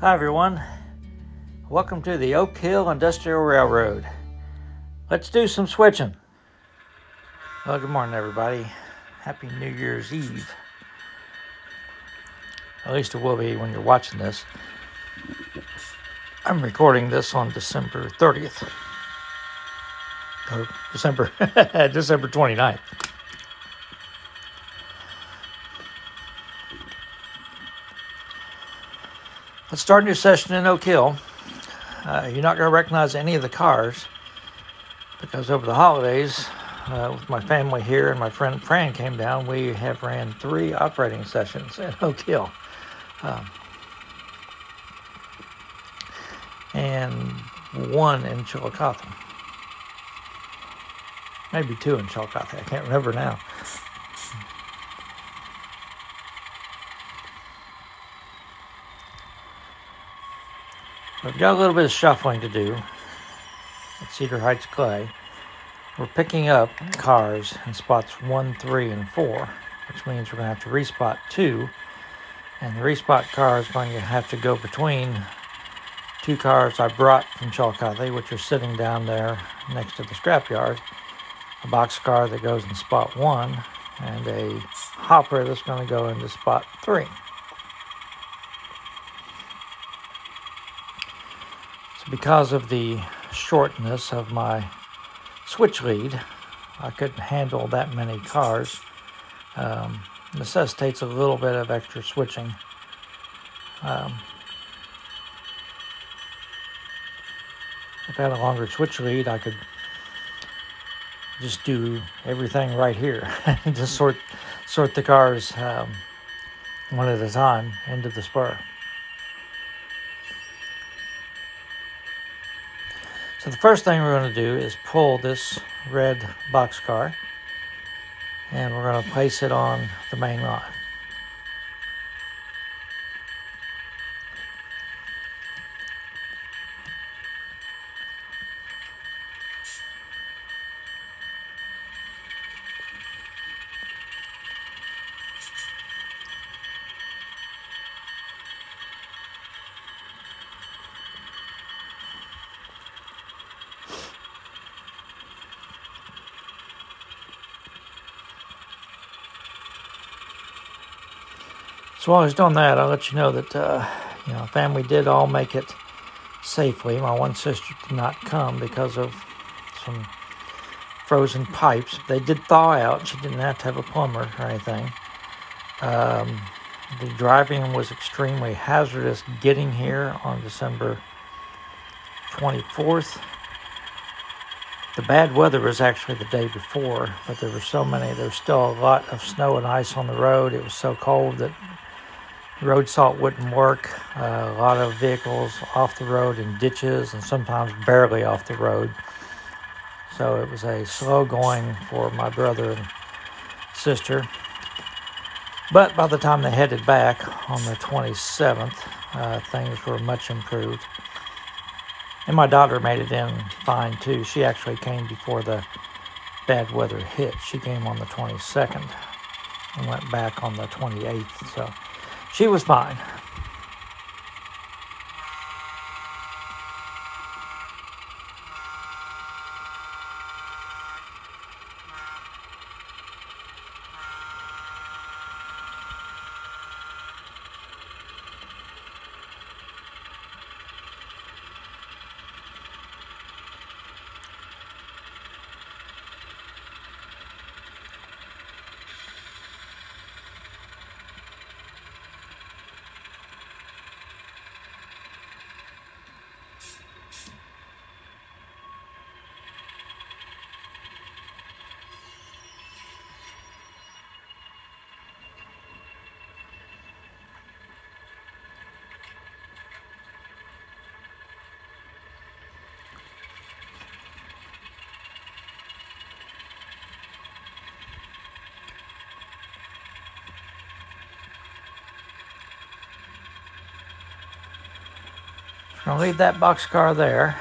Hi everyone, welcome to the Oak Hill Industrial Railroad. Let's do some switching. Well, good morning everybody. Happy New Year's Eve. At least it will be when you're watching this. I'm recording this on December 30th. Or December 29th. Let's start a new session in Oak Hill. You're not going to recognize any of the cars because over the holidays, with my family here and my friend Fran came down, we have ran 3 operating sessions in Oak Hill. And 1 in Chillicothe. Maybe 2 in Chillicothe, I can't remember now. We've got a little bit of shuffling to do at Cedar Heights Clay. We're picking up cars in spots 1, 3, and 4, which means we're going to have to respot 2, and the respot car is going to have to go between 2 cars I brought from Chillicothe, which are sitting down there next to the scrapyard, a box car that goes in spot 1, and a hopper that's going to go into spot 3. So because of the shortness of my switch lead, I couldn't handle that many cars. Necessitates a little bit of extra switching. If I had a longer switch lead, I could just do everything right here. Just sort the cars one at a time into the spur. So the first thing we're going to do is pull this red box car, and we're going to place it on the main line. So while I was doing that, I'll let you know that family did all make it safely. My one sister did not come because of some frozen pipes. They did thaw out. She didn't have to have a plumber or anything. The driving was extremely hazardous getting here on December 24th. The bad weather was actually the day before, but there was still a lot of snow and ice on the road. It was so cold that road salt wouldn't work. A lot of vehicles off the road in ditches and sometimes barely off the road. So it was a slow going for my brother and sister. But by the time they headed back on the 27th, things were much improved. And my daughter made it in fine too. She actually came before the bad weather hit. She came on the 22nd and went back on the 28th. So she was fine. We're going to leave that box car there.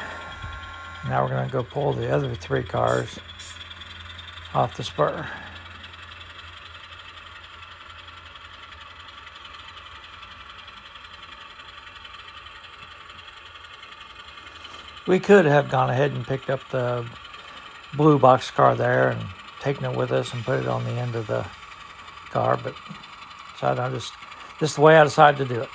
Now we're going to go pull the other 3 cars off the spur. We could have gone ahead and picked up the blue boxcar there and taken it with us and put it on the end of the car, but so I don't just the way I decided to do it.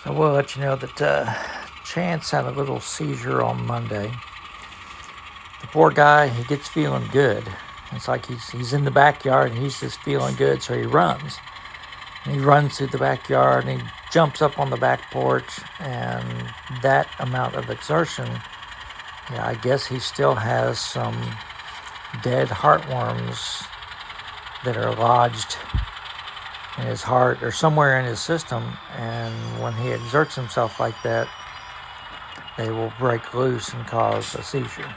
So we'll let you know that Chance had a little seizure on Monday. The poor guy, he gets feeling good. It's like he's in the backyard and he's just feeling good, so he runs. And he runs through the backyard and he jumps up on the back porch, and that amount of exertion, yeah, I guess he still has some dead heartworms that are lodged in his heart or somewhere in his system, and when he exerts himself like that, they will break loose and cause a seizure.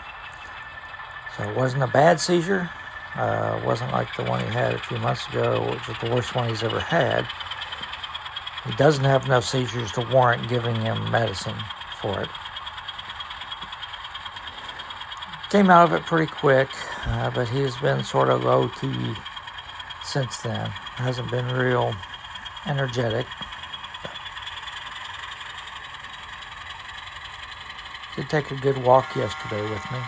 So it wasn't a bad seizure. It wasn't like the one he had a few months ago, which was the worst one he's ever had. He doesn't have enough seizures to warrant giving him medicine for it. Came out of it pretty quick, but he's been sort of low-key since then. Hasn't been real energetic. Did take a good walk yesterday with me.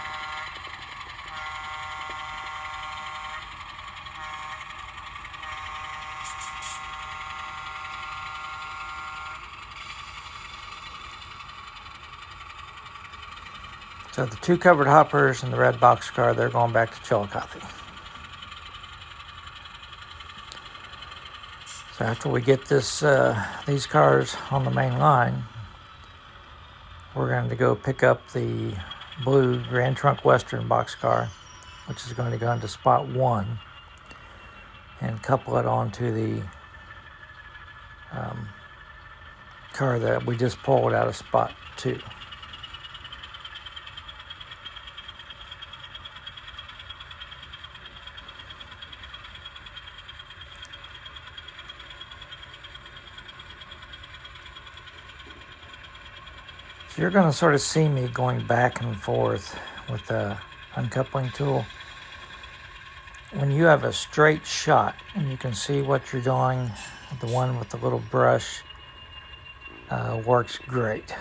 So the two covered hoppers and the red boxcar, they're going back to Chillicothe. So after we get these cars on the main line, we're going to go pick up the blue Grand Trunk Western boxcar, which is going to go into spot 1, and couple it onto the car that we just pulled out of spot 2. So you're going to sort of see me going back and forth with the uncoupling tool. When you have a straight shot and you can see what you're doing, the one with the little brush works great.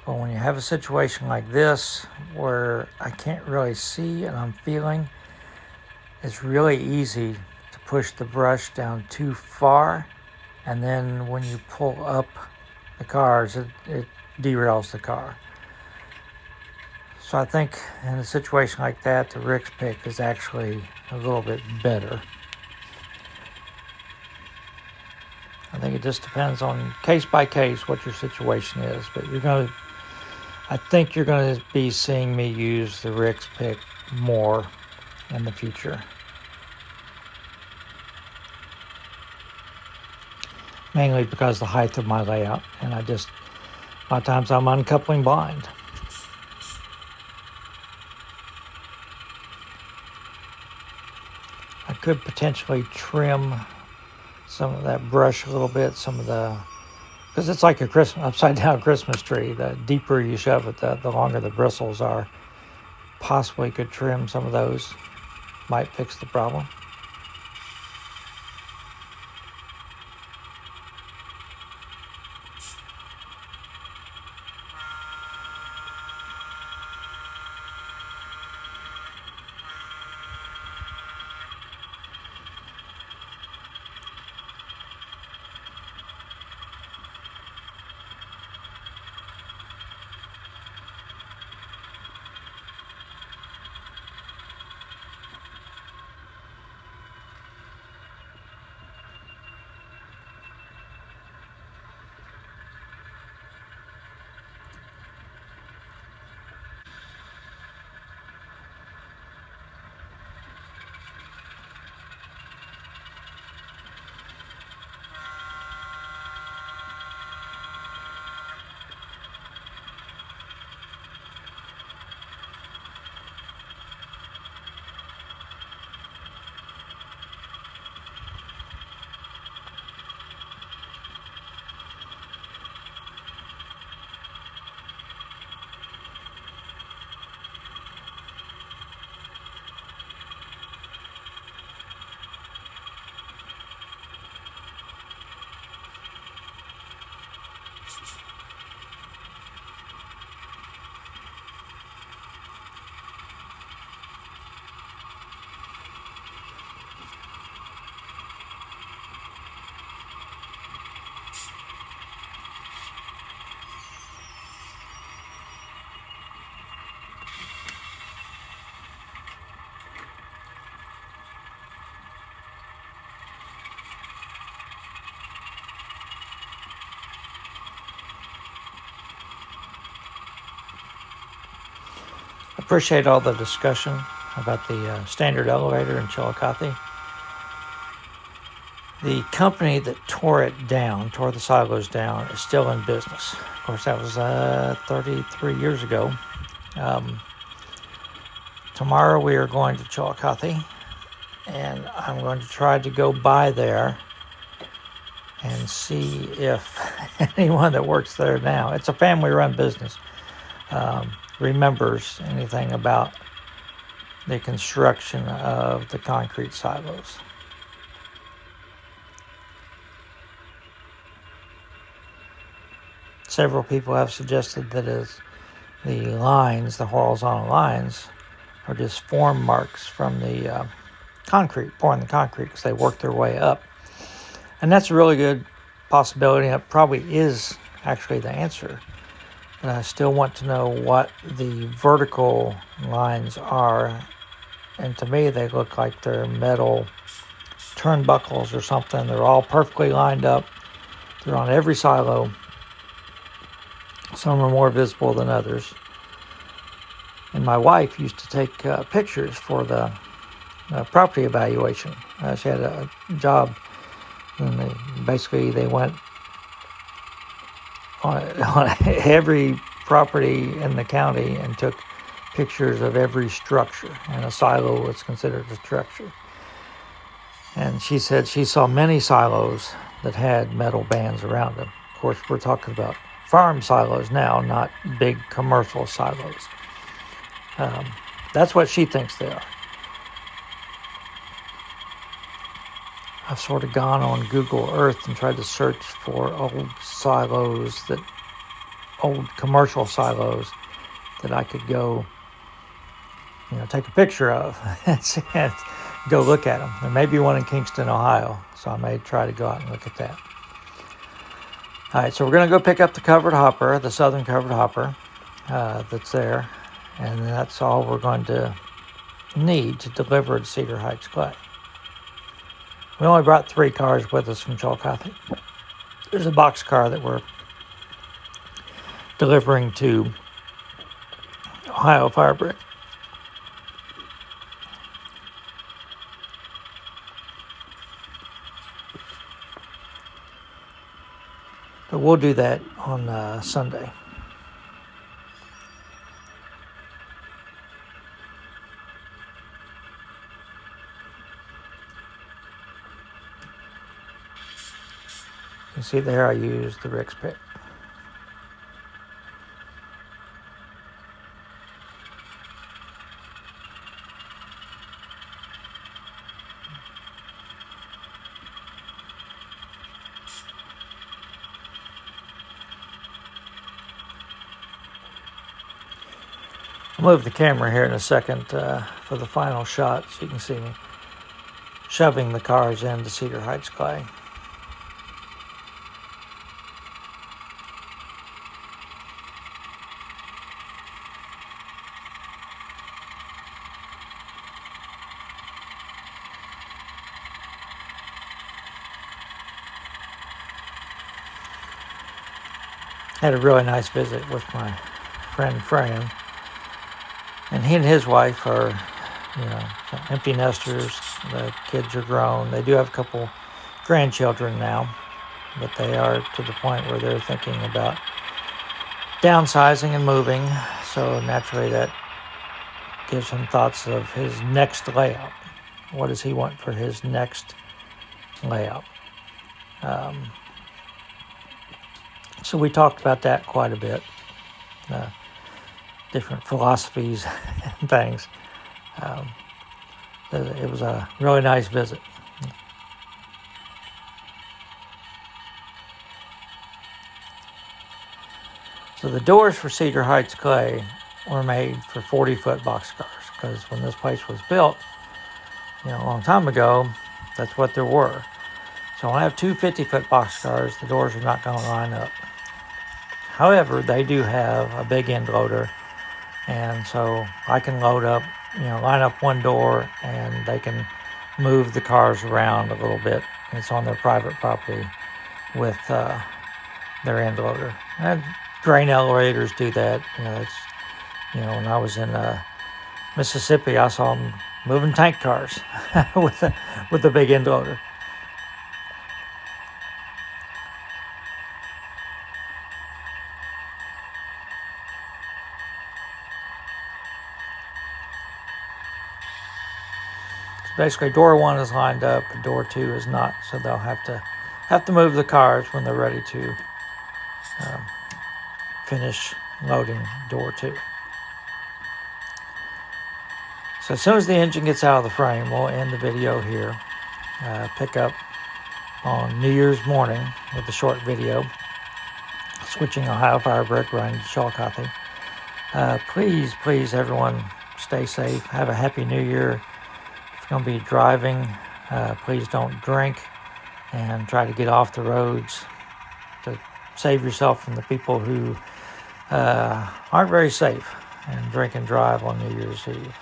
But when you have a situation like this where I can't really see and I'm feeling, it's really easy to push the brush down too far, and then when you pull up the cars, it derails the car. So I think in a situation like that, the Rick's pick is actually a little bit better. I think it just depends on case by case what your situation is, but you're going to I think you're going to be seeing me use the Rick's pick more in the future. Mainly because of the height of my layout, and a lot of times I'm uncoupling blind. I could potentially trim some of that brush a little bit, because it's like a upside down Christmas tree. The deeper you shove it, the longer the bristles are. Possibly could trim some of those, might fix the problem. Appreciate all the discussion about the standard elevator in Chillicothe. The company that tore the silos down, is still in business. Of course, that was 33 years ago. Tomorrow we are going to Chillicothe, and I'm going to try to go by there and see if anyone that works there now, it's a family-run business, remembers anything about the construction of the concrete silos. Several people have suggested that the horizontal lines, are just form marks from the pouring the concrete, because they work their way up. And that's a really good possibility. It probably is actually the answer. But I still want to know what the vertical lines are. And to me, they look like they're metal turnbuckles or something. They're all perfectly lined up. They're on every silo. Some are more visible than others. And my wife used to take pictures for the property evaluation. She had a job, and they went on every property in the county and took pictures of every structure, and a silo was considered a structure. And she said she saw many silos that had metal bands around them. Of course, we're talking about farm silos now, not big commercial silos. That's what she thinks they are. I've sort of gone on Google Earth and tried to search for old commercial silos that I could go, take a picture of and go look at them. There may be one in Kingston, Ohio, so I may try to go out and look at that. All right, so we're going to go pick up the southern covered hopper that's there, and that's all we're going to need to deliver to Cedar Heights Clay. We only brought 3 cars with us from Chillicothe. There's a box car that we're delivering to Ohio fire brick. But we'll do that on Sunday. You can see there I used the Rick's pick. I'll move the camera here in a second for the final shot so you can see me shoving the cars into Cedar Heights Clay. Had a really nice visit with my friend Fran, and he and his wife are, empty nesters. The kids are grown. They do have a couple grandchildren now, but they are to the point where they're thinking about downsizing and moving. So naturally that gives him thoughts of his next layout. What does he want for his next layout? So we talked about that quite a bit, different philosophies and things. It was a really nice visit. So the doors for Cedar Heights Clay were made for 40-foot boxcars, because when this place was built, a long time ago, that's what there were. So when I have two 50-foot boxcars, the doors are not going to line up. However, they do have a big end loader, and so I can load up, line up one door, and they can move the cars around a little bit. It's on their private property with their end loader. And grain elevators do that. When I was in Mississippi, I saw them moving tank cars with the big end loader. Basically, door one is lined up, and door two is not, so they'll have to move the cars when they're ready to finish loading door two. So as soon as the engine gets out of the frame, we'll end the video here. Pick up on New Year's morning with a short video, switching Ohio fire brick, running to Chillicothe. Please, everyone, stay safe. Have a happy New Year. If you're going to be driving, please don't drink, and try to get off the roads to save yourself from the people who aren't very safe and drink and drive on New Year's Eve.